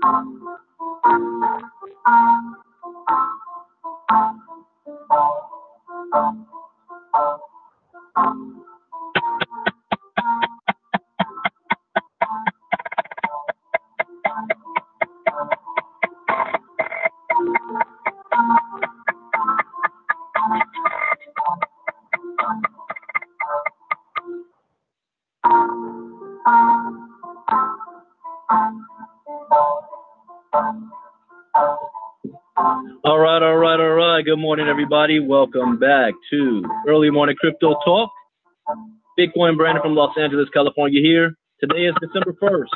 All right. Good morning, everybody. Welcome back to Early Morning Crypto Talk. Bitcoin Brandon from Los Angeles, California here. Today is December 1st.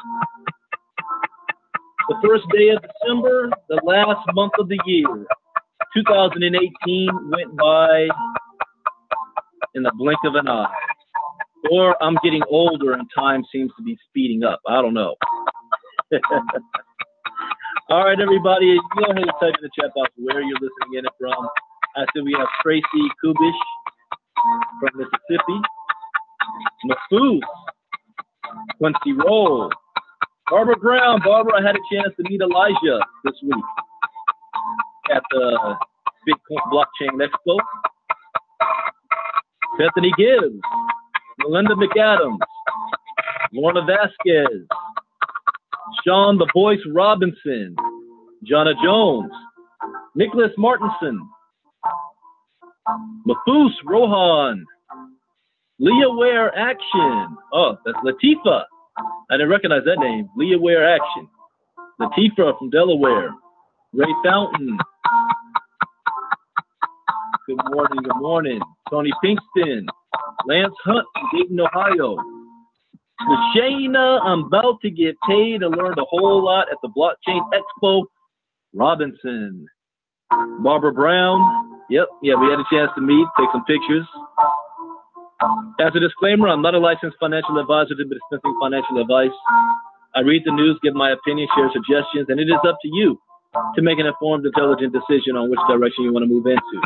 The first day of December, the last month of the year. 2018 went by in the blink of an eye. Or I'm getting older and time seems to be speeding up. I don't know. All right, everybody, go ahead and type in the chat box where you're listening in it from. I said we have Tracy Kubish from Mississippi, Mafoose, Quincy Roll, Barbara Brown. Barbara, I had a chance to meet Elijah this week at the Bitcoin Blockchain Expo. Bethany Gibbs, Melinda McAdams, Lorna Vasquez, Sean the Voice Robinson, Jonna Jones, Nicholas Martinson, Mafoose Rohan, Leah Ware Action. Oh, that's Latifa. I didn't recognize that name. Leah Ware Action. Latifa from Delaware. Ray Fountain. Good morning, good morning. Tony Pinkston. Lance Hunt from Dayton, Ohio. Shayna, I'm about to get paid and learned a whole lot at the Blockchain Expo. Robinson. Barbara Brown. Yep, yeah, we had a chance to meet, take some pictures. As a disclaimer, I'm not a licensed financial advisor to be dispensing financial advice. I read the news, give my opinion, share suggestions, and it is up to you to make an informed, intelligent decision on which direction you want to move into.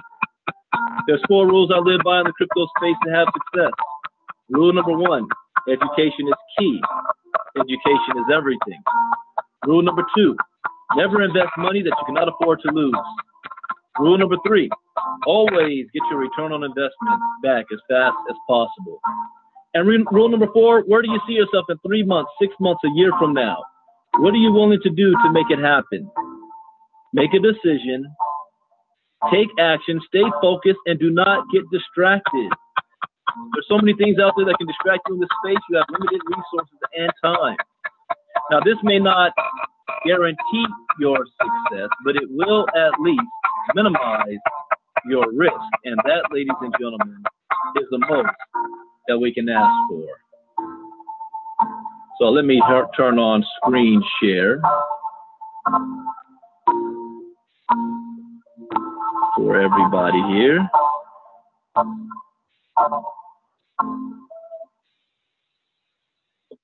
There's 4 rules I live by in the crypto space to have success. Rule number 1. Education is key. Education is everything. Rule number 2, never invest money that you cannot afford to lose. Rule number 3, always get your return on investment back as fast as possible. And rule number 4, where do you see yourself in 3 months, 6 months, a year from now? What are you willing to do to make it happen? Make a decision, take action, stay focused, and do not get distracted. There's so many things out there that can distract you in this space. You have limited resources and time. Now, this may not guarantee your success, but it will at least minimize your risk. And that, ladies and gentlemen, is the most that we can ask for. So let me turn on screen share for everybody here.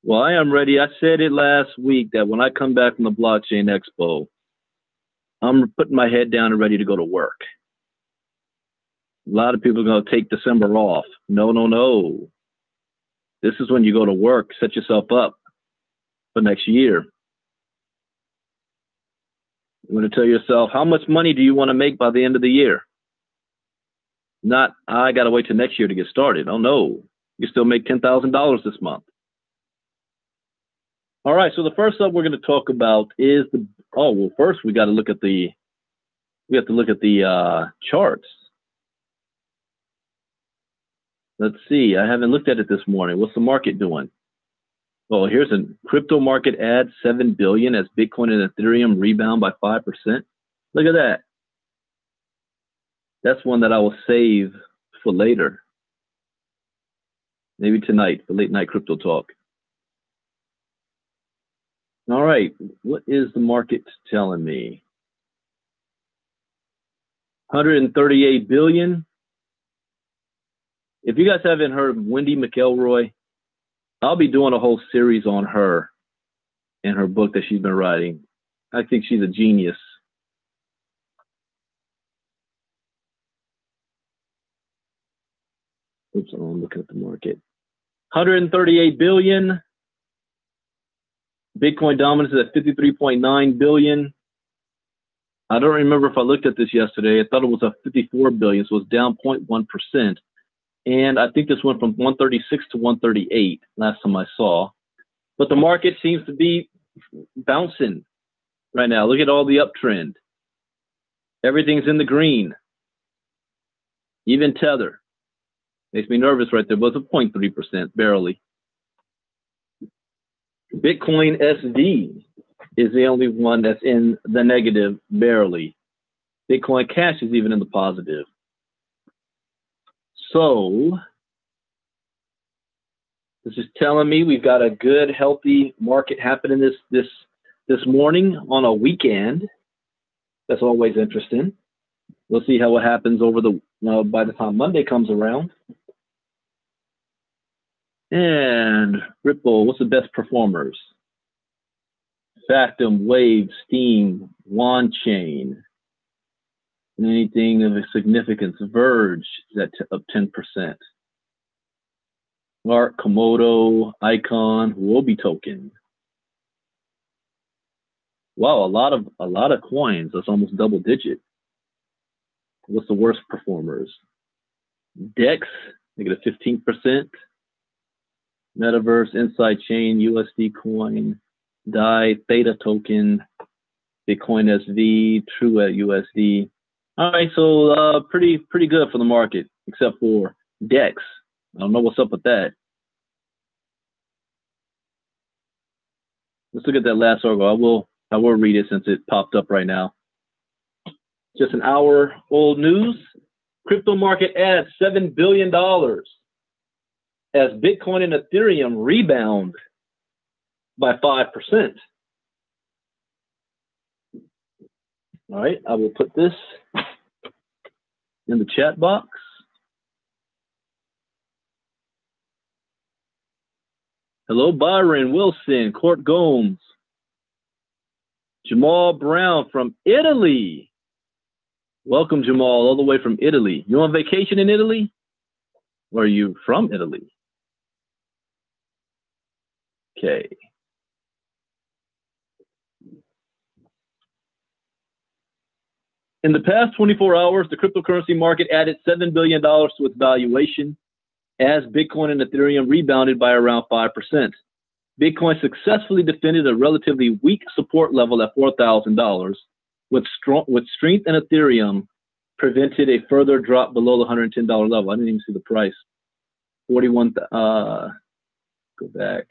Well, I am ready. I said it last week that when I come back from the Blockchain Expo, I'm putting my head down and ready to go to work. A lot of people are going to take December off. No, no, no. This is when you go to work, set yourself up for next year. You want to tell yourself, how much money do you want to make by the end of the year? Not, I got to wait till next year to get started. Oh, no. You still make $10,000 this month. All right, so the first up we're going to talk about is the, oh, well, first we got to look at the, charts. Let's see, I haven't looked at it this morning. What's the market doing? Well, here's a crypto market adds 7 billion as Bitcoin and Ethereum rebound by 5%. Look at that. That's one that I will save for later. Maybe tonight for late night crypto talk. All right, what is the market telling me? 138 billion. If you guys haven't heard of Wendy McElroy, I'll be doing a whole series on her and her book that she's been writing. I think she's a genius. Oops, I'm looking at the market. 138 billion. Bitcoin dominance is at 53.9 billion. I don't remember if I looked at this yesterday. I thought it was at 54 billion, so it's down 0.1%. And I think this went from 136 to 138 last time I saw. But the market seems to be bouncing right now. Look at all the uptrend. Everything's in the green. Even Tether. Makes me nervous right there, but it's a 0.3%, barely. Bitcoin SV is the only one that's in the negative, barely. Bitcoin Cash is even in the positive. So this is telling me we've got a good, healthy market happening this morning on a weekend. That's always interesting. We'll see how it happens over the by the time Monday comes around. And Ripple, what's the best performers? Factum, Wave, Steam, OneChain. Anything of significance? Verge is at up 10%. Lark, Komodo, Icon, Huobi token. Wow, a lot of coins. That's almost double digit. What's the worst performers? Dex, negative 15%. Metaverse, Inside Chain, USD Coin, DAI, Theta token, Bitcoin SV, True at USD. All right, so pretty good for the market, except for Dex. I don't know what's up with that. Let's look at that last article. I will read it since it popped up right now. Just an hour old news. Crypto market adds $7 billion as Bitcoin and Ethereum rebound by 5%. All right, I will put this in the chat box. Hello, Byron Wilson, Court Gomes, Jamal Brown from Italy. Welcome, Jamal, all the way from Italy. You on vacation in Italy? Or are you from Italy? Okay. In the past 24 hours, the cryptocurrency market added $7 billion to its valuation as Bitcoin and Ethereum rebounded by around 5%. Bitcoin successfully defended a relatively weak support level at $4,000, with strength in Ethereum prevented a further drop below the $110 level. I didn't even see the price. 41, go back.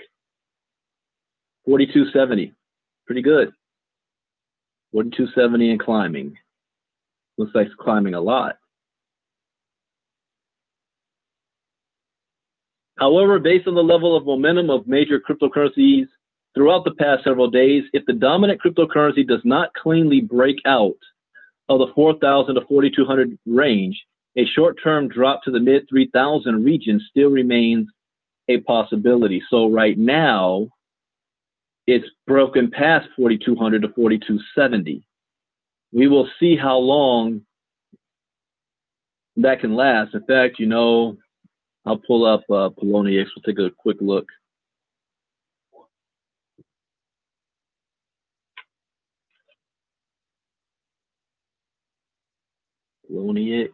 42.70, pretty good. 42.70 and climbing. Looks like it's climbing a lot. However, based on the level of momentum of major cryptocurrencies throughout the past several days, if the dominant cryptocurrency does not cleanly break out of the 4,000 to 4,200 range, a short-term drop to the mid-3,000 region still remains a possibility. So right now, it's broken past 4,200 to 4,270. We will see how long that can last. In fact, you know, I'll pull up Poloniex. We'll take a quick look. Poloniex.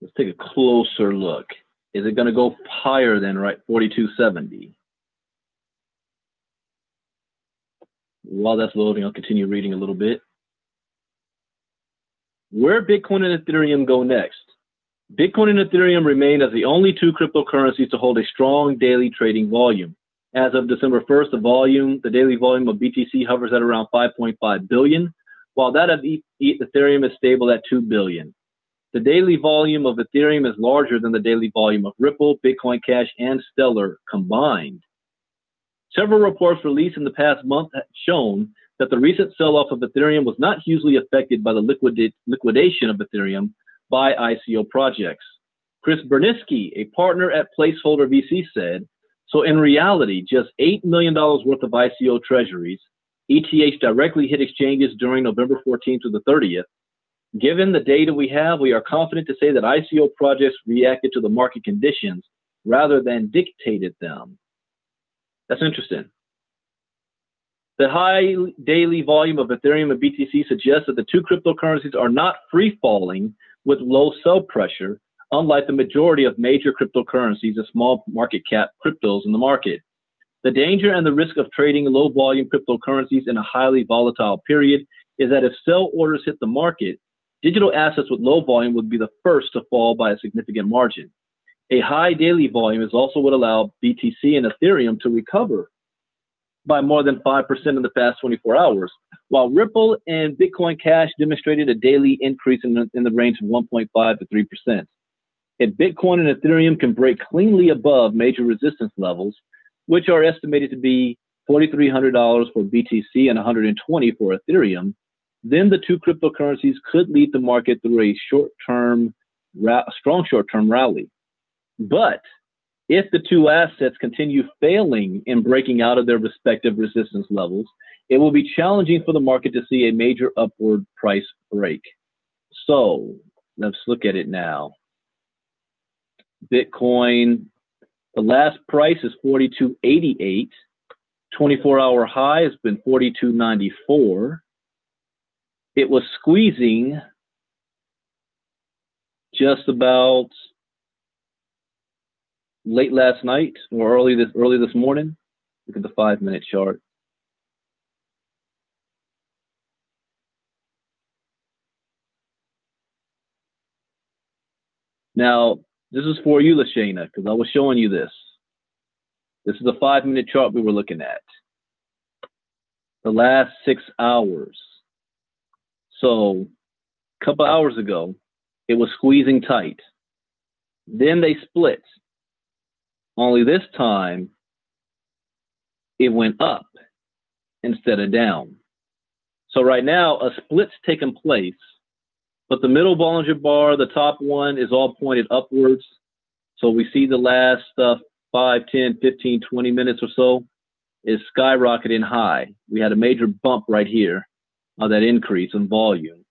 Let's take a closer look. Is it going to go higher than 4270? While that's loading, I'll continue reading a little bit. Where Bitcoin and Ethereum go next? Bitcoin and Ethereum remain as the only two cryptocurrencies to hold a strong daily trading volume. As of December 1st, the daily volume of BTC hovers at around 5.5 billion, while that of Ethereum is stable at 2 billion. The daily volume of Ethereum is larger than the daily volume of Ripple, Bitcoin Cash, and Stellar combined. Several reports released in the past month have shown that the recent sell-off of Ethereum was not hugely affected by the liquidation of Ethereum by ICO projects. Chris Berniski, a partner at Placeholder VC, said, so in reality, just $8 million worth of ICO treasuries, ETH directly hit exchanges during November 14th to the 30th. Given the data we have, we are confident to say that ICO projects reacted to the market conditions rather than dictated them. That's interesting. The high daily volume of Ethereum and BTC suggests that the two cryptocurrencies are not free-falling with low sell pressure, unlike the majority of major cryptocurrencies and small market cap cryptos in the market. The danger and the risk of trading low volume cryptocurrencies in a highly volatile period is that if sell orders hit the market, digital assets with low volume would be the first to fall by a significant margin. A high daily volume is also what allowed BTC and Ethereum to recover by more than 5% in the past 24 hours, while Ripple and Bitcoin Cash demonstrated a daily increase in the range of 1.5 to 3%. If Bitcoin and Ethereum can break cleanly above major resistance levels, which are estimated to be $4,300 for BTC and $120 for Ethereum, then the two cryptocurrencies could lead the market through a strong short-term rally. But if the two assets continue failing in breaking out of their respective resistance levels, it will be challenging for the market to see a major upward price break. So let's look at it now. Bitcoin, the last price is 42.88. 24-hour high has been 42.94. It was squeezing just about late last night or early this morning. Look at the 5-minute chart. Now, this is for you, Lashana, because I was showing you this. This is the 5-minute chart we were looking at. The last 6 hours. So, a couple hours ago, it was squeezing tight. Then they split. Only this time, it went up instead of down. So right now, a split's taken place, but the middle Bollinger Bar, the top one, is all pointed upwards. So we see the last 5, 10, 15, 20 minutes or so is skyrocketing high. We had a major bump right here on that increase in volume.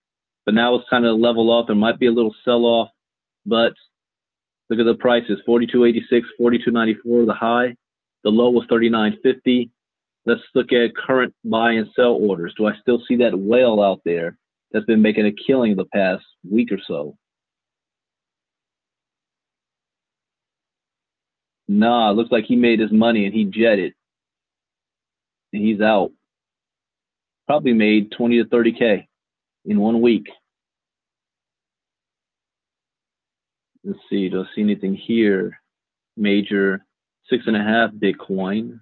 But now it's kind of level off. There might be a little sell-off, but look at the prices, 42.86, 42.94, the high. The low was 39.50. Let's look at current buy and sell orders. Do I still see that whale out there that's been making a killing the past week or so? Nah, it looks like he made his money and he jetted. And he's out. Probably made 20 to 30K in 1 week. Let's see, do I see anything here? Major 6.5 Bitcoin,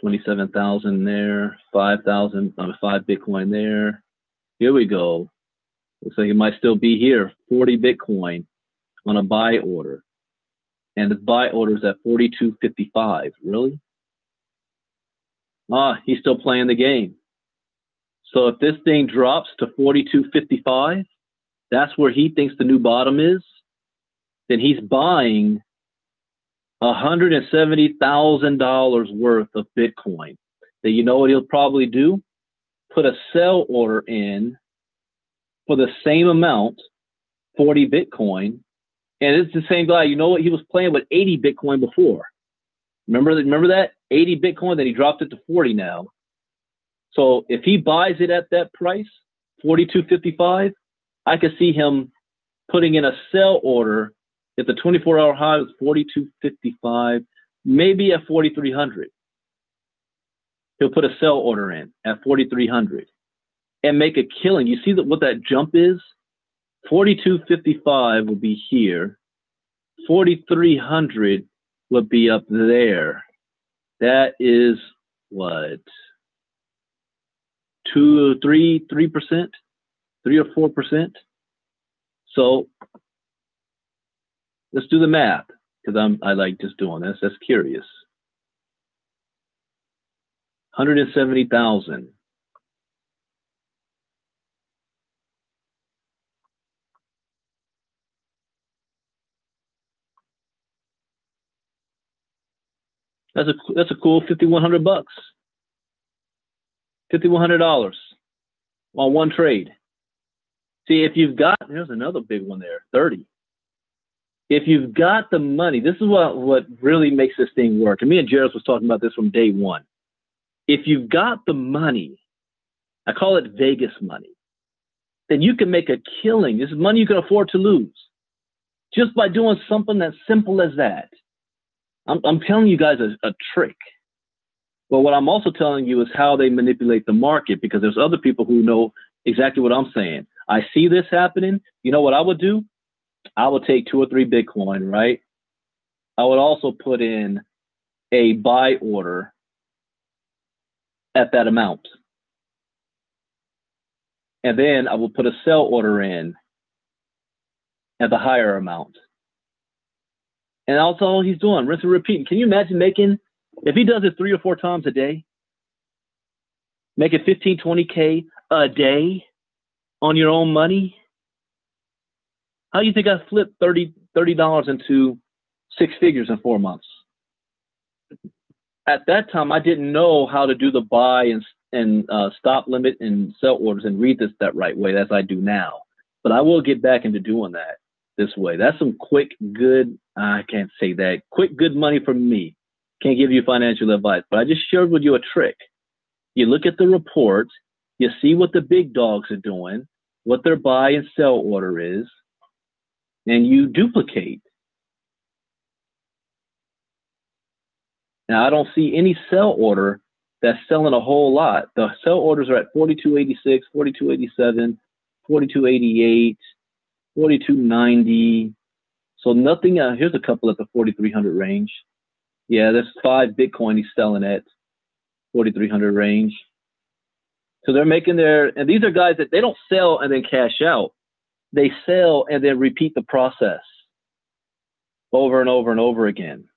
27,000 there, 5,000, 5 Bitcoin there. Here we go. Looks like it might still be here, 40 Bitcoin on a buy order. And the buy order is at 42.55. Really? Ah, he's still playing the game. So if this thing drops to 42.55, that's where he thinks the new bottom is, then he's buying $170,000 worth of Bitcoin. Then you know what he'll probably do? Put a sell order in for the same amount, 40 Bitcoin. And it's the same guy. You know what? He was playing with 80 Bitcoin before. Remember that? 80 Bitcoin, then he dropped it to 40 now. So if he buys it at that price, 42.55, I could see him putting in a sell order if the 24-hour high was 42.55, maybe at 4,300. He'll put a sell order in at 4,300 and make a killing. You see what that jump is? 42.55 will be here. 4,300 would be up there. That is what? 3%, 3 or 4%. So let's do the math because I like just doing this. That's curious. 170,000. That's a cool $5,100. $5,100 on one trade. See, if you've got, there's another big one there, 30. If you've got the money, this is what really makes this thing work. And me and Jairus was talking about this from day one. If you've got the money, I call it Vegas money, then you can make a killing. This is money you can afford to lose just by doing something as simple as that. I'm telling you guys a trick. But what I'm also telling you is how they manipulate the market, because there's other people who know exactly what I'm saying. I see this happening. You know what I would do? I would take 2 or 3 Bitcoin, right? I would also put in a buy order at that amount. And then I will put a sell order in at the higher amount. And that's all he's doing, rinse and repeat. Can you imagine making, if he does it 3 or 4 times a day, making 15, 20K a day on your own money? How do you think I flipped $30 into 6 figures in 4 months? At that time, I didn't know how to do the buy and stop limit and sell orders and read this that right way as I do now. But I will get back into doing that this way. That's some quick, good, I can't say that, quick, good money from me. Can't give you financial advice, but I just shared with you a trick. You look at the report, you see what the big dogs are doing, what their buy and sell order is, and you duplicate. Now, I don't see any sell order that's selling a whole lot. The sell orders are at 42.86, 42.87, 42.88, 42.90. So nothing. Here's a couple at the 4,300 range. Yeah, there's 5 Bitcoin he's selling at 4,300 range. So they're making their, and these are guys that they don't sell and then cash out. They sell and then repeat the process over and over and over again.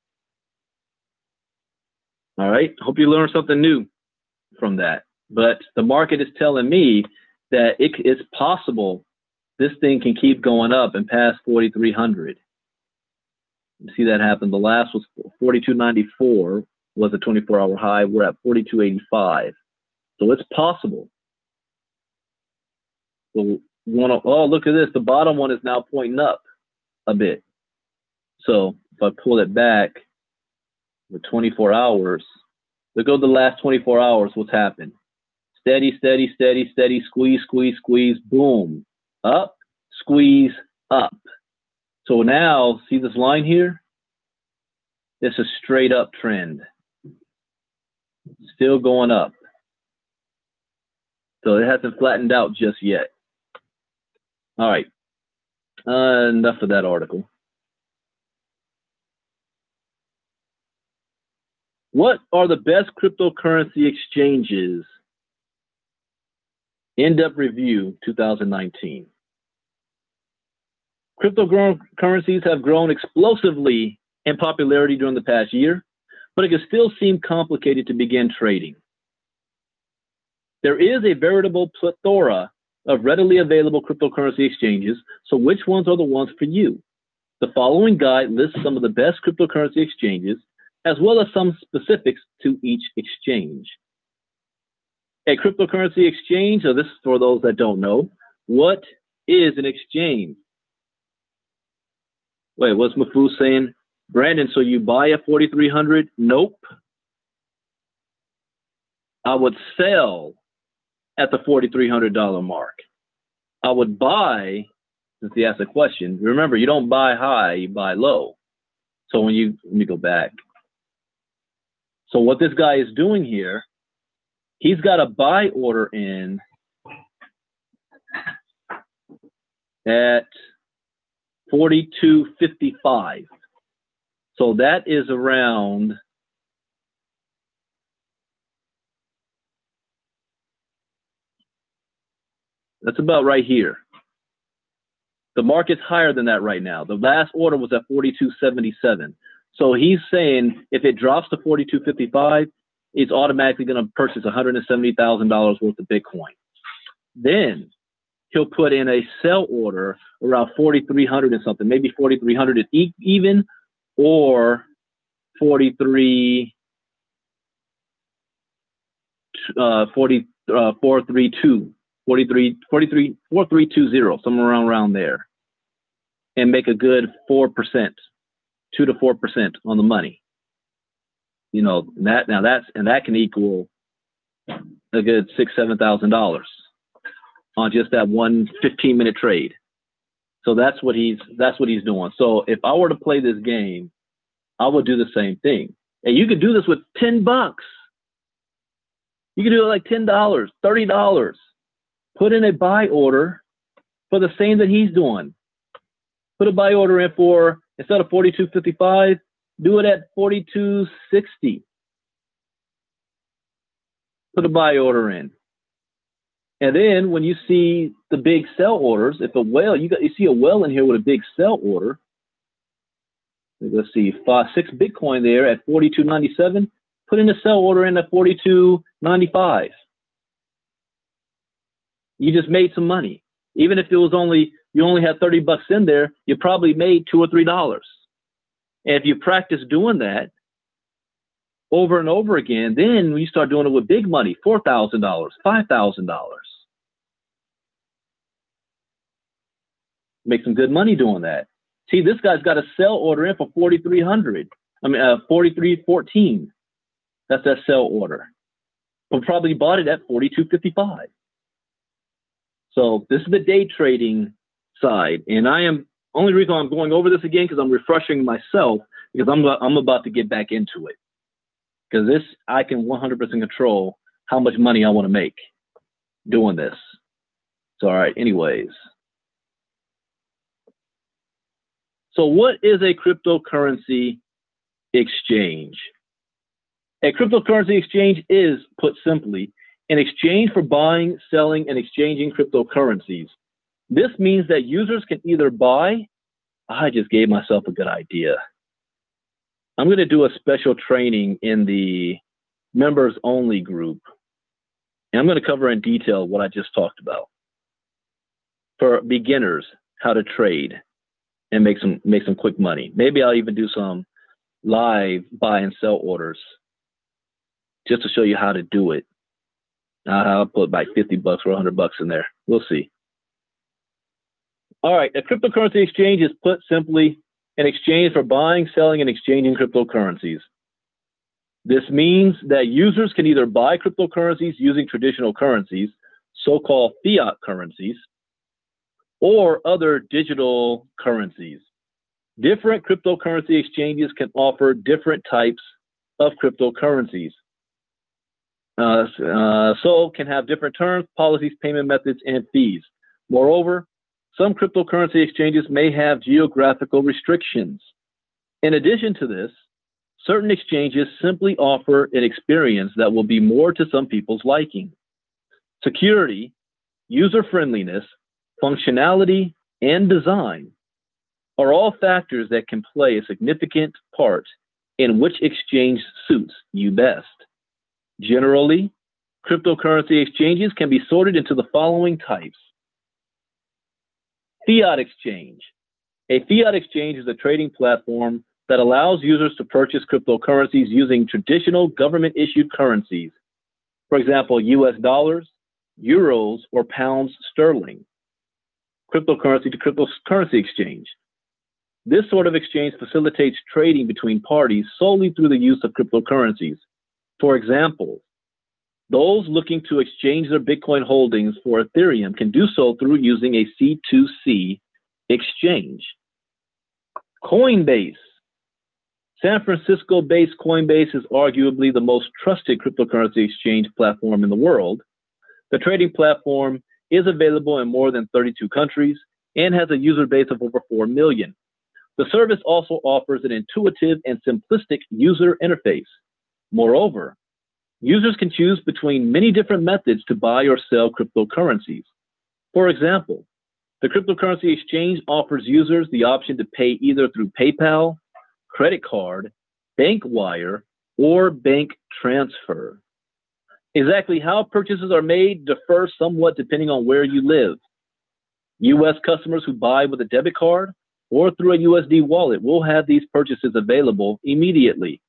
All right. Hope you learned something new from that. But the market is telling me that it's possible this thing can keep going up and past 4,300. You see that happen. The last was 42.94 was a 24-hour high. We're at 42.85. So it's possible. So oh, look at this. The bottom one is now pointing up a bit. So if I pull it back for 24 hours, look at the last 24 hours, what's happened. Steady, steady, steady, steady, squeeze, squeeze, squeeze, boom. Up, squeeze, up. So now, see this line here? It's a straight up trend. Still going up. So it hasn't flattened out just yet. All right. Enough of that article. What are the best cryptocurrency exchanges? In-depth review 2019. Cryptocurrencies have grown explosively in popularity during the past year, but it can still seem complicated to begin trading. There is a veritable plethora of readily available cryptocurrency exchanges, so which ones are the ones for you? The following guide lists some of the best cryptocurrency exchanges, as well as some specifics to each exchange. A cryptocurrency exchange, so this is for those that don't know, what is an exchange? Wait, what's Mafu saying? Brandon, so you buy at 4,300? Nope. I would sell at the $4,300 mark. I would buy, since he asked a question, remember, you don't buy high, you buy low. So let me go back. So what this guy is doing here, he's got a buy order in at 42.55. So that is around that's about right here. The market's higher than that right now. The last order was at 42.77. So he's saying if it drops to 42.55, it's automatically going to purchase $170,000 worth of Bitcoin. Then he'll put in a sell order around 4,300 and something, maybe 4,300 even, or 43, 432, 4320, somewhere around there, and make a good 4%, 2 to 4% on the money. You know, that can equal a good $6,000-7,000 on just that one 15-minute trade. So that's what he's doing. So if I were to play this game, I would do the same thing. And you could do this with $10. You could do it like $10, $30. Put in a buy order for the same that he's doing. Put a buy order in for, instead of 42.55, do it at 42.60. Put a buy order in. And then when you see the big sell orders, if a whale, you see a whale in here with a big sell order. Let's see, 6 Bitcoin there at 42.97. Put in a sell order in at 42.95. You just made some money. Even if it was you only had $30 in there, you probably made $2 or $3. And if you practice doing that over and over again, then when you start doing it with big money, $4,000, $5,000. Make some good money doing that. See, this guy's got a sell order in for 4,300. 43.14. That's that sell order. But probably bought it at 42.55. So this is the day trading side, and only reason I'm going over this again because I'm refreshing myself because I'm about to get back into it. Because this, I can 100% control how much money I want to make doing this. So, all right, anyways. So what is a cryptocurrency exchange? A cryptocurrency exchange is, put simply, an exchange for buying, selling, and exchanging cryptocurrencies. This means that users can either buy, I just gave myself a good idea. I'm going to do a special training in the members only group. And I'm going to cover in detail what I just talked about. For beginners, how to trade and make some quick money. Maybe I'll even do some live buy and sell orders just to show you how to do it. I'll put like $50 or $100 in there. We'll see. All right, a cryptocurrency exchange is, put simply, an exchange for buying, selling, and exchanging cryptocurrencies. This means that users can either buy cryptocurrencies using traditional currencies, so-called fiat currencies, or other digital currencies. Different cryptocurrency exchanges can offer different types of cryptocurrencies. So can have different terms, policies, payment methods, and fees. Moreover, some cryptocurrency exchanges may have geographical restrictions. In addition to this, certain exchanges simply offer an experience that will be more to some people's liking. Security, user-friendliness, functionality, and design are all factors that can play a significant part in which exchange suits you best. Generally, cryptocurrency exchanges can be sorted into the following types. Fiat exchange. A fiat exchange is a trading platform that allows users to purchase cryptocurrencies using traditional government-issued currencies. For example, US dollars, euros, or pounds sterling. Cryptocurrency to cryptocurrency exchange. This sort of exchange facilitates trading between parties solely through the use of cryptocurrencies. For example, those looking to exchange their Bitcoin holdings for Ethereum can do so through using a C2C exchange. Coinbase. San Francisco-based Coinbase is arguably the most trusted cryptocurrency exchange platform in the world. The trading platform is available in more than 32 countries and has a user base of over 4 million. The service also offers an intuitive and simplistic user interface. Moreover, users can choose between many different methods to buy or sell cryptocurrencies. For example, the cryptocurrency exchange offers users the option to pay either through PayPal, credit card, bank wire, or bank transfer. Exactly how purchases are made differ somewhat depending on where you live. U.S. customers who buy with a debit card or through a USD wallet will have these purchases available immediately.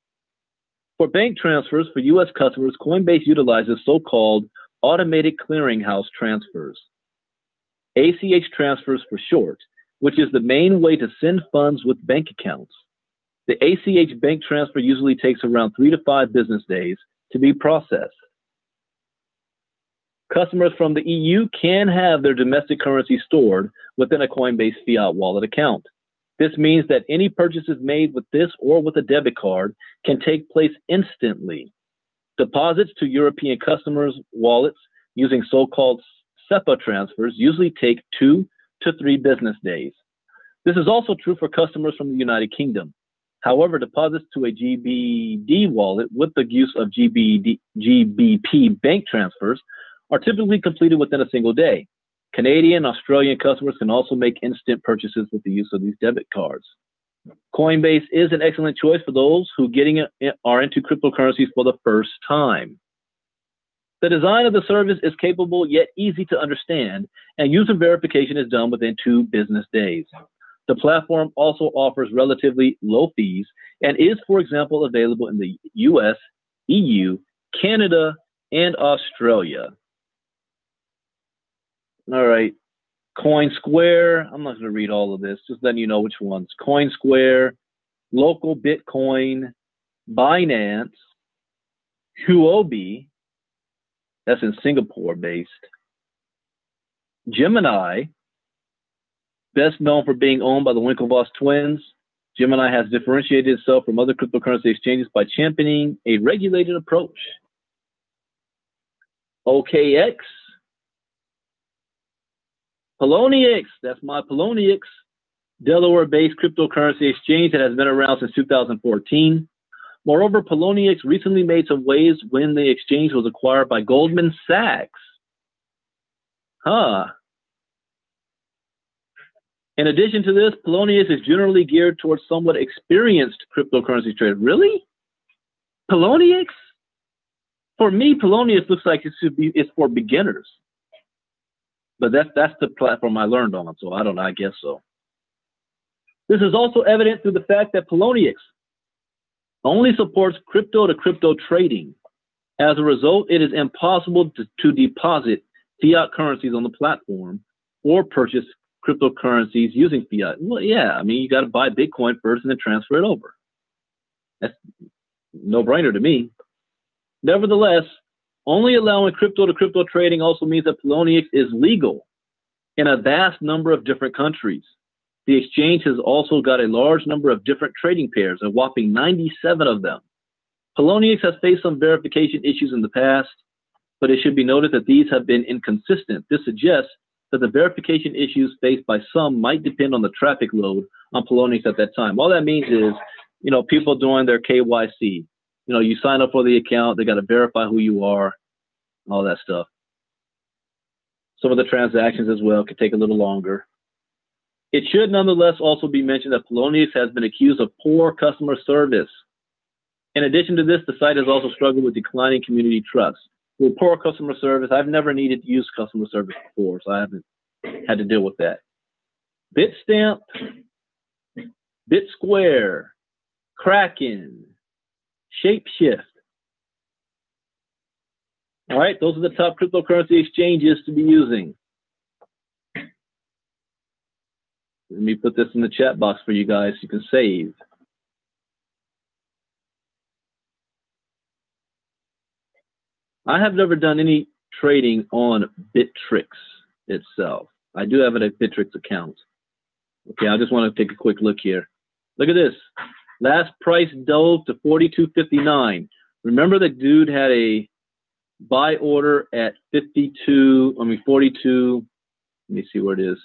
For bank transfers for U.S. customers, Coinbase utilizes so-called automated clearinghouse transfers, ACH transfers for short, which is the main way to send funds with bank accounts. The ACH bank transfer usually takes around 3 to 5 business days to be processed. Customers from the EU can have their domestic currency stored within a Coinbase fiat wallet account. This means that any purchases made with this or with a debit card can take place instantly. Deposits to European customers' wallets using so-called SEPA transfers usually take 2 to 3 business days. This is also true for customers from the United Kingdom. However, deposits to a GBP wallet with the use of GBP bank transfers are typically completed within a single day. Canadian, Australian customers can also make instant purchases with the use of these debit cards. Coinbase is an excellent choice for those who are into cryptocurrencies for the first time. The design of the service is capable yet easy to understand, and user verification is done within 2 business days. The platform also offers relatively low fees and is, for example, available in the US, EU, Canada, and Australia. All right, CoinSquare. I'm not going to read all of this, just letting you know which ones. CoinSquare, Local Bitcoin, Binance, Huobi, that's in Singapore based, Gemini, best known for being owned by the Winklevoss twins. Gemini has differentiated itself from other cryptocurrency exchanges by championing a regulated approach. OKX, Poloniex, that's my Poloniex, Delaware-based cryptocurrency exchange that has been around since 2014. Moreover, Poloniex recently made some waves when the exchange was acquired by Goldman Sachs. In addition to this, Poloniex is generally geared towards somewhat experienced cryptocurrency traders. Really? Poloniex? For me, Poloniex looks like it's for beginners. But that's the platform I learned on, so I don't know, I guess so. This is also evident through the fact that Poloniex only supports crypto-to-crypto trading. As a result, it is impossible to deposit fiat currencies on the platform or purchase cryptocurrencies using fiat. Well, yeah, I mean, you got to buy Bitcoin first and then transfer it over. That's no-brainer to me. Nevertheless, only allowing crypto-to-crypto trading also means that Poloniex is legal in a vast number of different countries. The exchange has also got a large number of different trading pairs, a whopping 97 of them. Poloniex has faced some verification issues in the past, but it should be noted that these have been inconsistent. This suggests that the verification issues faced by some might depend on the traffic load on Poloniex at that time. All that means is, people doing their KYC. You sign up for the account, they got to verify who you are, all that stuff. Some of the transactions as well could take a little longer. It should nonetheless also be mentioned that Poloniex has been accused of poor customer service. In addition to this, the site has also struggled with declining community trust. With poor customer service, I've never needed to use customer service before, so I haven't had to deal with that. Bitstamp, BitSquare, Kraken, Shapeshift. All right, those are the top cryptocurrency exchanges to be using. Let me put this in the chat box for you guys. You can save. I have never done any trading on Bittrex itself. I do have a Bittrex account. Okay, I just want to take a quick look here. Look at this. Last price dove to 42.59. Remember the dude had a buy order at 42. Let me see where it is.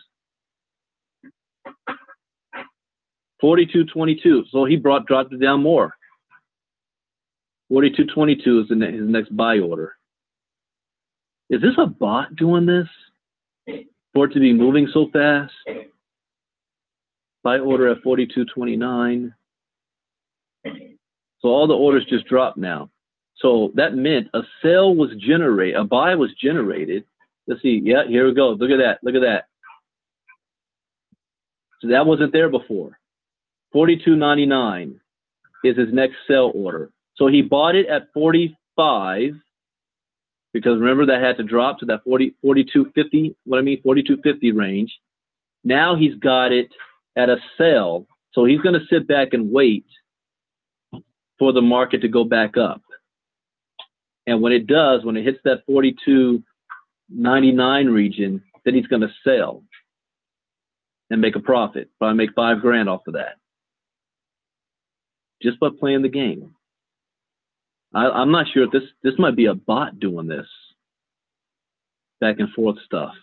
42.22. So he dropped it down more. 42.22 is his next buy order. Is this a bot doing this for it to be moving so fast? Buy order at 42.29. So all the orders just dropped now. So that meant a sale was generated, a buy was generated. Let's see. Yeah, here we go. Look at that. Look at that. So that wasn't there before. 42.99 is his next sell order. So he bought it at 45. because remember that had to drop to that 4250 range. Now he's got it at a sell. So he's going to sit back and wait for the market to go back up. And when it does, when it hits that 42.99 region, then he's going to sell and make a profit. Probably make $5,000 off of that. Just by playing the game. I'm not sure if this might be a bot doing this back and forth stuff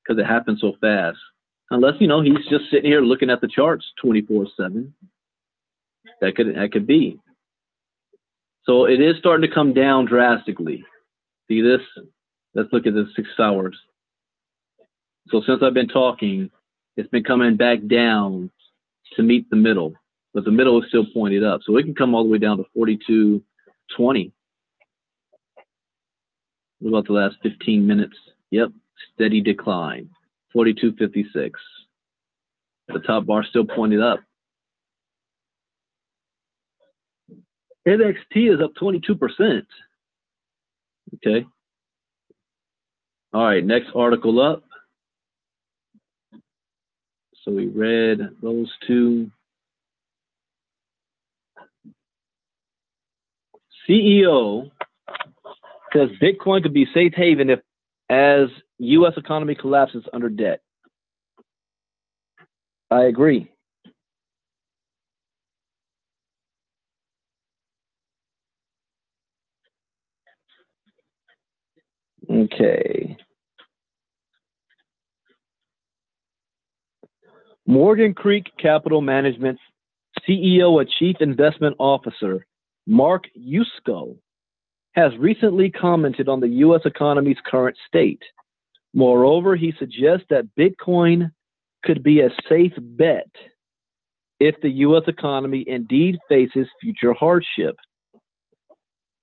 because it happens so fast. Unless, he's just sitting here looking at the charts 24/7. That could be. So it is starting to come down drastically. See this? Let's look at the 6 hours. So since I've been talking, it's been coming back down to meet the middle, but the middle is still pointed up. So it can come all the way down to 42.20. What about the last 15 minutes? Yep, steady decline. 42.56. The top bar still pointed up. NXT is up 22%. Okay. All right, next article up. So we read those two. CEO says Bitcoin could be safe haven as U.S. economy collapses under debt. I agree. Okay. Morgan Creek Capital Management's CEO and Chief Investment Officer, Mark Yusko, has recently commented on the U.S. economy's current state. Moreover, he suggests that Bitcoin could be a safe bet if the U.S. economy indeed faces future hardship.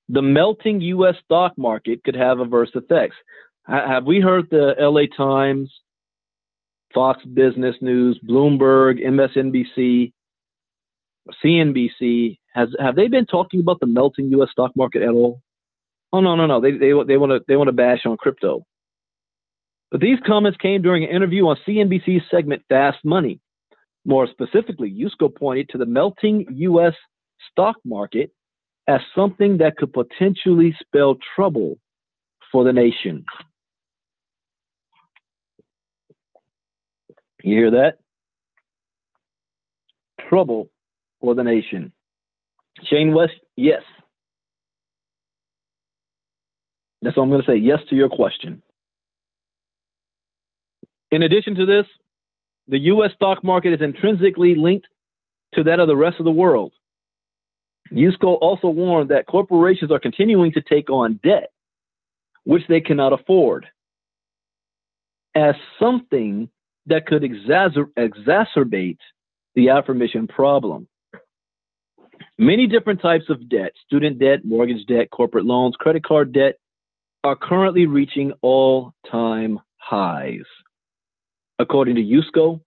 The melting U.S. stock market could have adverse effects. Have we heard the L.A. Times, Fox Business News, Bloomberg, MSNBC, CNBC, have they been talking about the melting U.S. stock market at all? Oh, no. They want to bash on crypto. But these comments came during an interview on CNBC's segment Fast Money. More specifically, Yusko pointed to the melting U.S. stock market as something that could potentially spell trouble for the nation. You hear that? Trouble for the nation. Shane West, yes. That's all I'm going to say. Yes to your question. In addition to this, the U.S. stock market is intrinsically linked to that of the rest of the world. Yusko also warned that corporations are continuing to take on debt, which they cannot afford, as something that could exacerbate the aforementioned problem. Many different types of debt, student debt, mortgage debt, corporate loans, credit card debt, are currently reaching all-time highs. According to Yusko,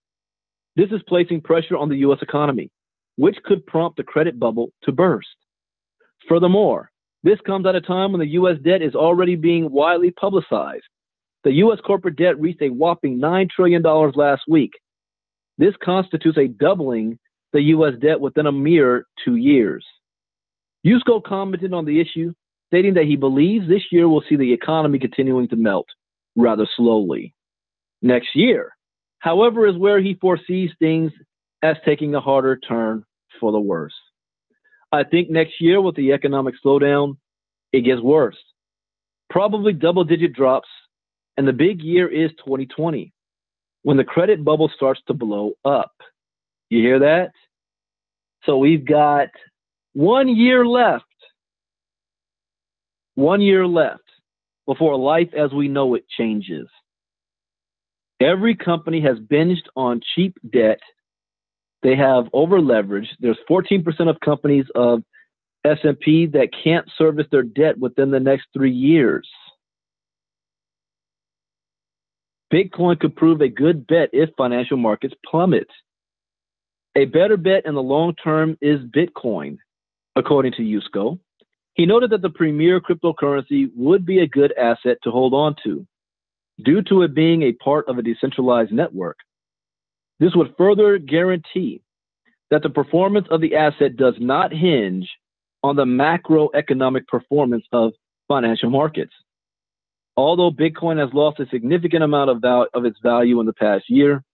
this is placing pressure on the U.S. economy, which could prompt the credit bubble to burst. Furthermore, this comes at a time when the U.S. debt is already being widely publicized. The U.S. corporate debt reached a whopping $9 trillion last week. This constitutes a doubling the U.S. debt within a mere 2 years. Yusko commented on the issue, stating that he believes this year will see the economy continuing to melt rather slowly. Next year, however, is where he foresees things as taking a harder turn for the worse. I think next year, with the economic slowdown, it gets worse. Probably double-digit drops, and the big year is 2020, when the credit bubble starts to blow up. You hear that? So we've got 1 year left. 1 year left before life as we know it changes. Every company has binged on cheap debt. They have over-leveraged. There's 14% of companies of S&P that can't service their debt within the next 3 years. Bitcoin could prove a good bet if financial markets plummet. A better bet in the long term is Bitcoin, according to Yusko. He noted that the premier cryptocurrency would be a good asset to hold on to, due to it being a part of a decentralized network. This would further guarantee that the performance of the asset does not hinge on the macroeconomic performance of financial markets. Although Bitcoin has lost a significant amount of its value in the past year,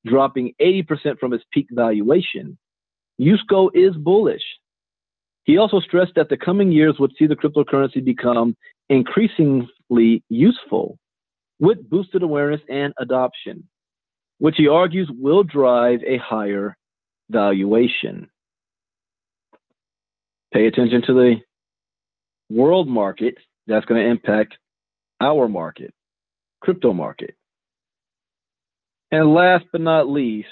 dropping 80% from its peak valuation, Yusko is bullish. He also stressed that the coming years would see the cryptocurrency become increasingly useful with boosted awareness and adoption, which he argues will drive a higher valuation. Pay attention to the world market. That's going to impact our market, crypto market. And last but not least,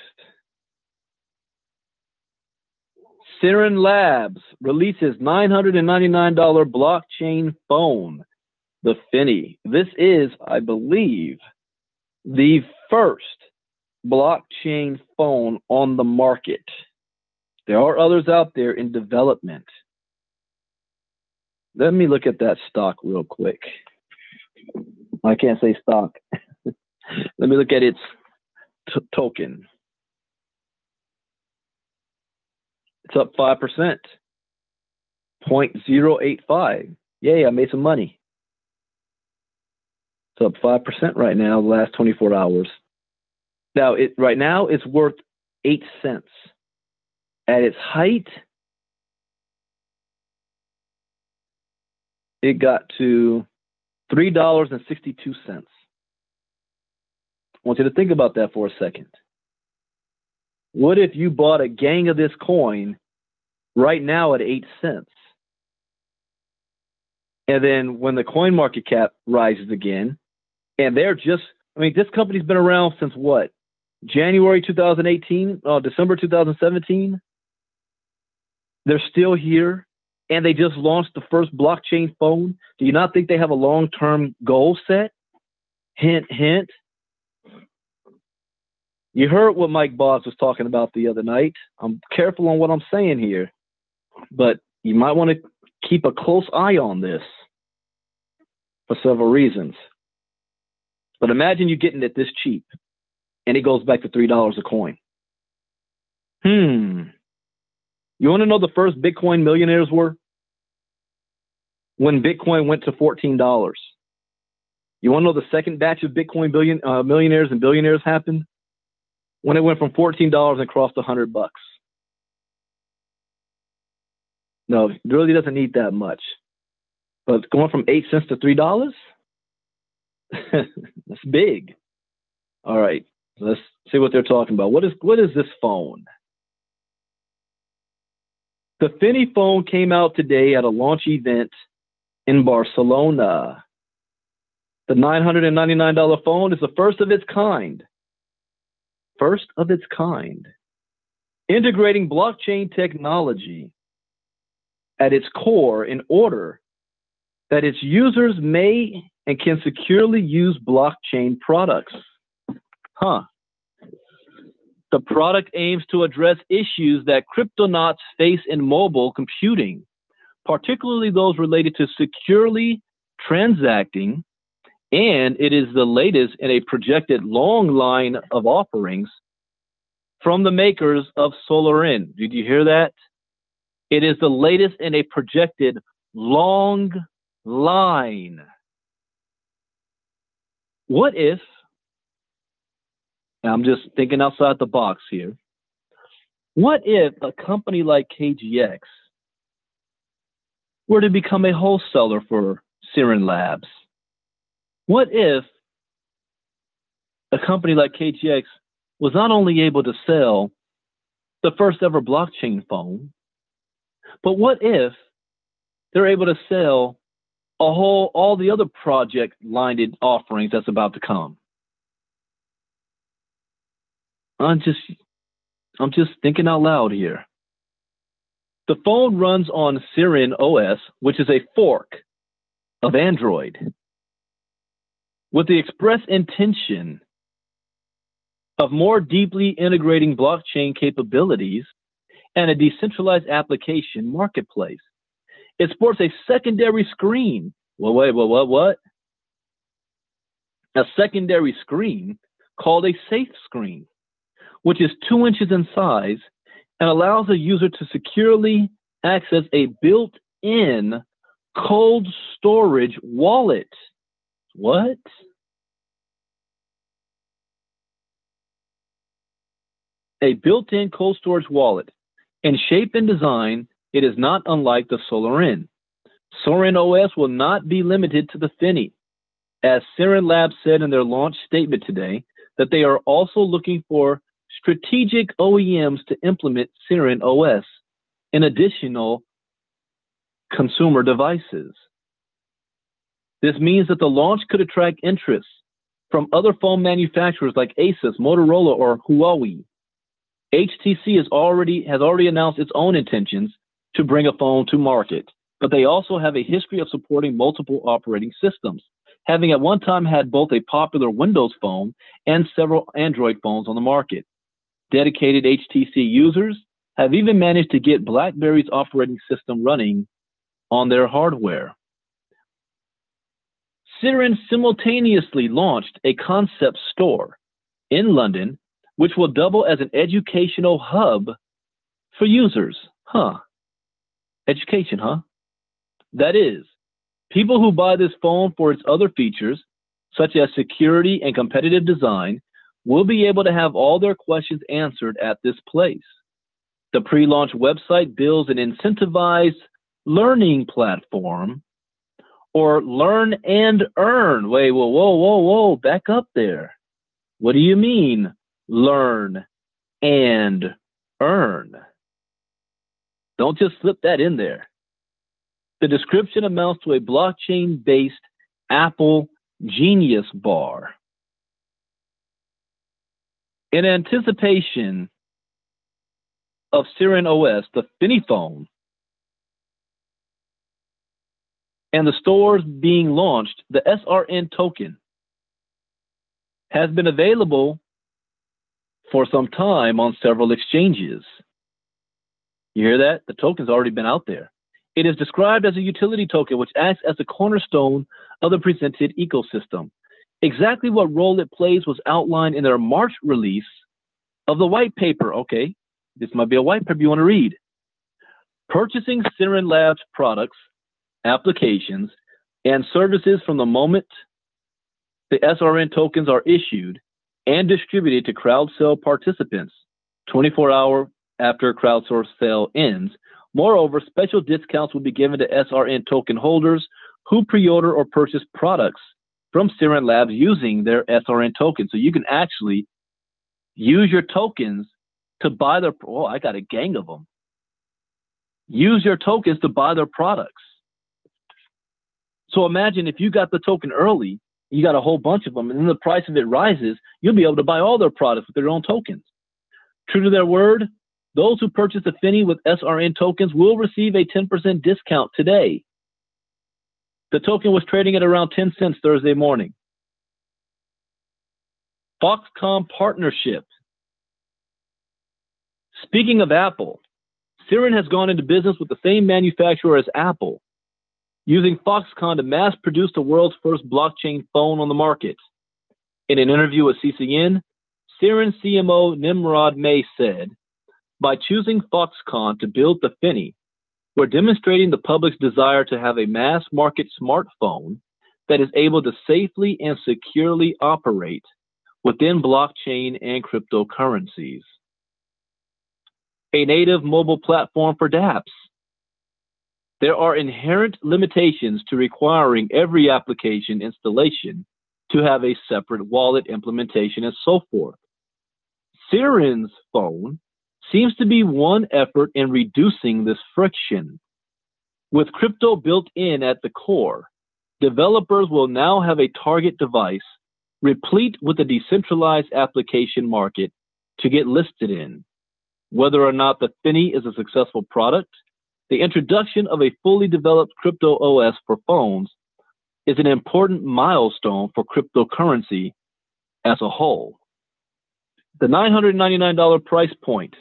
Sirin Labs releases $999 blockchain phone, the Finny. This is, I believe, the first blockchain phone on the market. There are others out there in development. Let me look at that stock real quick. I can't say stock. Let me look at its token. It's up 5%, 0.085. Yay, I made some money. It's up 5% right now, the last 24 hours. Now, right now, it's worth 8 cents. At its height, it got to $3.62. I want you to think about that for a second. What if you bought a gang of this coin right now at 8 cents? And then when the coin market cap rises again, and they're just, I mean, this company's been around since what? January 2018, December 2017? They're still here, and they just launched the first blockchain phone. Do you not think they have a long-term goal set? Hint, hint. You heard what Mike Boggs was talking about the other night. I'm careful on what I'm saying here, but you might want to keep a close eye on this for several reasons. But imagine you getting it this cheap, and it goes back to $3 a coin. You want to know the first Bitcoin millionaires were? When Bitcoin went to $14. You want to know the second batch of Bitcoin millionaires and billionaires happened? When it went from $14 and crossed $100. No, it really doesn't need that much. But going from 8 cents to $3, that's big. All right, let's see what they're talking about. What is this phone? The Finny phone came out today at a launch event in Barcelona. The $999 phone is the first of its kind. First of its kind, integrating blockchain technology at its core in order that its users may and can securely use blockchain products. The product aims to address issues that cryptonauts face in mobile computing, particularly those related to securely transacting, and it is the latest in a projected long line of offerings from the makers of SolarN. Did you hear that? It is the latest in a projected long line. What if, and I'm just thinking outside the box here, what if a company like KGX were to become a wholesaler for Sirin Labs? What if a company like KGX was not only able to sell the first ever blockchain phone, but what if they're able to sell all the other project-minded offerings that's about to come? I'm just thinking out loud here. The phone runs on Sirin OS, which is a fork of Android, with the express intention of more deeply integrating blockchain capabilities and a decentralized application marketplace. It sports a secondary screen. Well, wait, what? A secondary screen called a safe screen, which is 2 inches in size and allows a user to securely access a built-in cold storage wallet. What? A built-in cold storage wallet. In shape and design, it is not unlike the Solar-In. Solar-In OS will not be limited to the Finny, as Sirin Labs said in their launch statement today that they are also looking for strategic OEMs to implement Sirin OS in additional consumer devices. This means that the launch could attract interest from other phone manufacturers like Asus, Motorola, or Huawei. HTC has already announced its own intentions to bring a phone to market, but they also have a history of supporting multiple operating systems, having at one time had both a popular Windows phone and several Android phones on the market. Dedicated HTC users have even managed to get BlackBerry's operating system running on their hardware. Sirin simultaneously launched a concept store in London, which will double as an educational hub for users. Education, huh? That is, people who buy this phone for its other features, such as security and competitive design, will be able to have all their questions answered at this place. The pre-launch website builds an incentivized learning platform, or learn and earn. Wait, whoa, back up there. What do you mean, learn and earn? Don't just slip that in there. The description amounts to a blockchain-based Apple Genius Bar. In anticipation of Sirin OS, the Finny phone, and the stores being launched, the SRN token has been available for some time on several exchanges. You hear that? The token's already been out there. It is described as a utility token, which acts as the cornerstone of the presented ecosystem. Exactly what role it plays was outlined in their March release of the white paper. Okay, this might be a white paper you want to read. Purchasing Sirin Labs products, applications, and services from the moment the SRN tokens are issued and distributed to crowd-sale participants 24 hours after crowdsource sale ends. Moreover, special discounts will be given to SRN token holders who pre-order or purchase products from Sirin Labs using their SRN tokens. So you can actually use your tokens to buy their, oh, I got a gang of them. Use your tokens to buy their products. So imagine if you got the token early, you got a whole bunch of them, and then the price of it rises, you'll be able to buy all their products with their own tokens. True to their word, those who purchase a Finny with SRN tokens will receive a 10% discount today. The token was trading at around 10 cents Thursday morning. Foxconn partnership. Speaking of Apple, Sirin has gone into business with the same manufacturer as Apple, using Foxconn to mass produce the world's first blockchain phone on the market. In an interview with CCN, Sirin CMO Nimrod May said, "By choosing Foxconn to build the Finny, we're demonstrating the public's desire to have a mass market smartphone that is able to safely and securely operate within blockchain and cryptocurrencies. A native mobile platform for dApps. There are inherent limitations to requiring every application installation to have a separate wallet implementation and so forth. Sirin's phone seems to be one effort in reducing this friction. With crypto built in at the core, developers will now have a target device replete with a decentralized application market to get listed in. Whether or not the Finny is a successful product, the introduction of a fully developed crypto OS for phones is an important milestone for cryptocurrency as a whole." The $999 price point.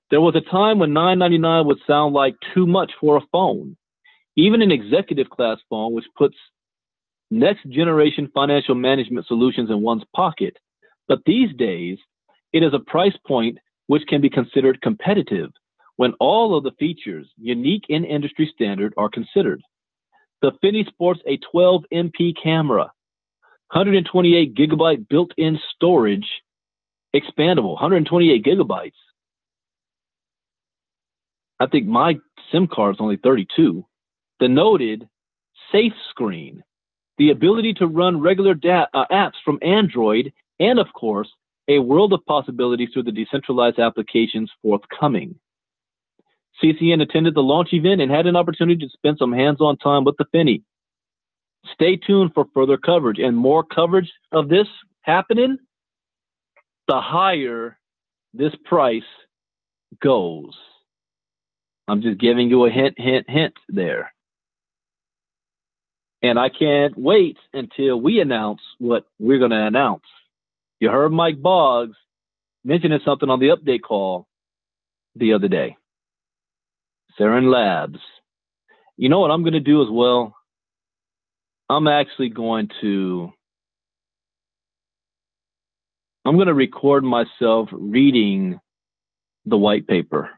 There was a time when $999 would sound like too much for a phone. even an executive class phone, which puts next generation financial management solutions in one's pocket. But these days, it is a price point which can be considered competitive when all of the features unique in industry standard are considered. The Finney sports a 12 MP camera, 128 gigabyte built-in storage, expandable, 128 gigabytes. I think my SIM card is only 32. The noted safe screen, the ability to run regular apps from Android, and of course, a world of possibilities through the decentralized applications forthcoming. CCN attended the launch event and had an opportunity to spend some hands-on time with the Finney. Stay tuned for further coverage, and more coverage of this happening, the higher this price goes. I'm just giving you a hint there. And I can't wait until we announce what we're going to announce. You heard Mike Boggs mentioning something on the update call the other day. Saren Labs. You know what I'm going to do as well? I'm going to record myself reading the white paper.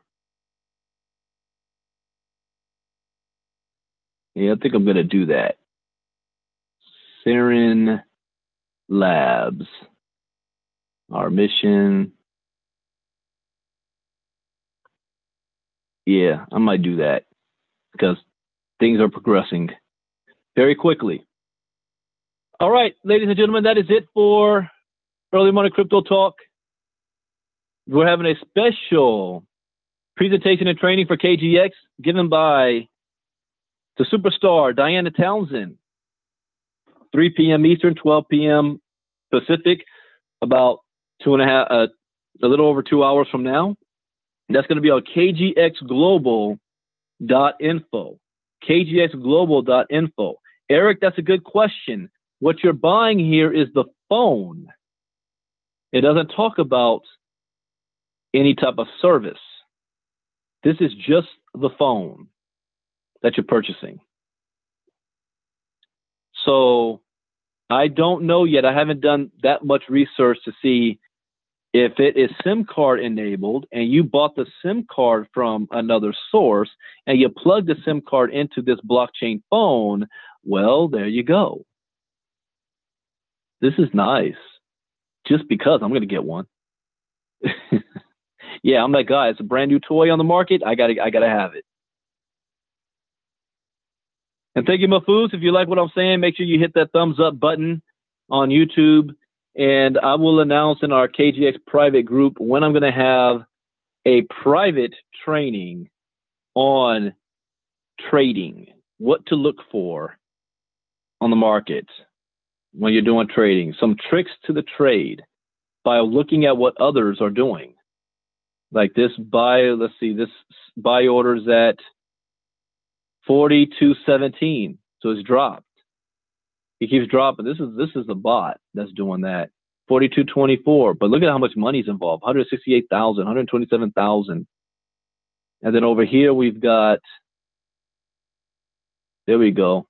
Yeah, I think I'm going to do that. Saren Labs. Our mission. Yeah, I might do that because things are progressing very quickly. All right, ladies and gentlemen, that is it for Early Morning Crypto Talk. We're having a special presentation and training for KGX given by the superstar Diana Townsend, 3 p.m. Eastern, 12 p.m. Pacific, about a little over 2 hours from now. That's going to be on kgxglobal.info. kgxglobal.info. Eric, that's a good question. What you're buying here is the phone. It doesn't talk about any type of service. This is just the phone that you're purchasing. So I don't know yet. I haven't done that much research to see if it is SIM card enabled and you bought the SIM card from another source and you plug the SIM card into this blockchain phone. Well, there you go. This is nice. Just because I'm going to get one. Yeah, I'm that guy. It's a brand new toy on the market. I gotta have it. And thank you, Mahfouz. If you like what I'm saying, make sure you hit that thumbs up button on YouTube. And I will announce in our KGX private group when I'm going to have a private training on trading, what to look for on the market when you're doing trading, some tricks to the trade by looking at what others are doing. Like this this buy order's at 42.17, so it's dropped. He keeps dropping. This is the bot that's doing that. 42.24, but look at how much money's involved. 168,000, 127,000. And then over here we've got, there we go.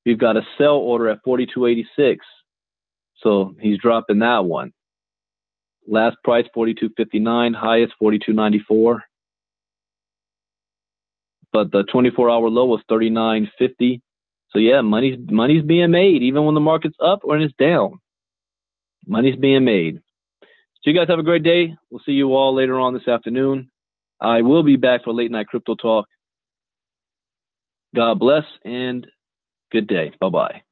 We've got a sell order at 42.86. So he's dropping that one. Last price 42.59, highest 42.94. But the 24-hour low was 39.50. So yeah, money's being made even when the market's up or when it's down. Money's being made. So you guys have a great day. We'll see you all later on this afternoon. I will be back for late night crypto talk. God bless and good day. Bye-bye.